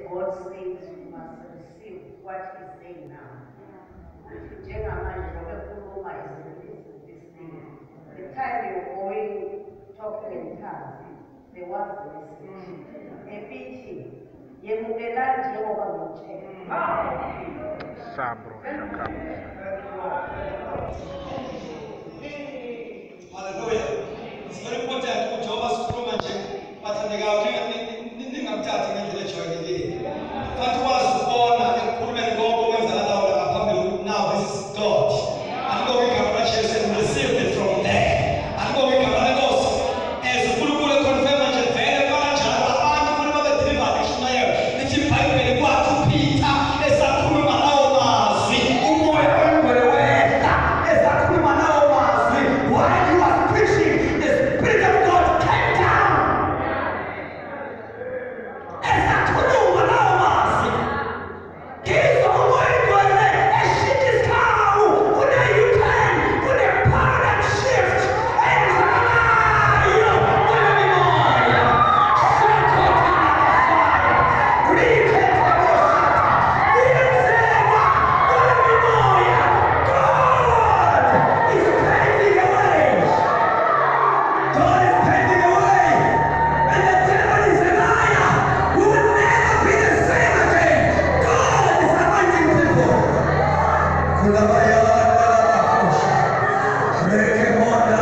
God says you must receive what He's saying now. Njengamanje ngoba ekhuluma is releasing this thing. The time you're going talking in tongues, there was the message. Epithi yemukelani njengoba ngitshela. Sabro shakamu. Hallelujah. It's very important to Jehovah sikhuluma nje bathandeka ningamthathi ngendlela ejwayelekile. Kanti wazi ukubona ekukhulumeni konke okwenzakalayo ngaphambili now this is God. Andiko igama laJesu and receive it from there. Andiko igama lenkosi. UNkulunkulu econfirma nje vele kanjalo abantu kumele babe delivered ishumayelo. Lithi iBhayibheli kwathi uPeter esakhuluma lawo mazwi umoya ongcwele wehla esakhuluma lawo mazwi while he was preaching the Spirit of God came down. Esakhuluma lawo mazwi ngizwa umoya ongcwele eshintsha isikhawu kune-U-turn kune-paradigm shift enzakalayo kule mimoya God is paving the way. And the devil is a liar. We will never be the same again. God is anointing people. Kulabaya, kulabakosha. Rekemonda,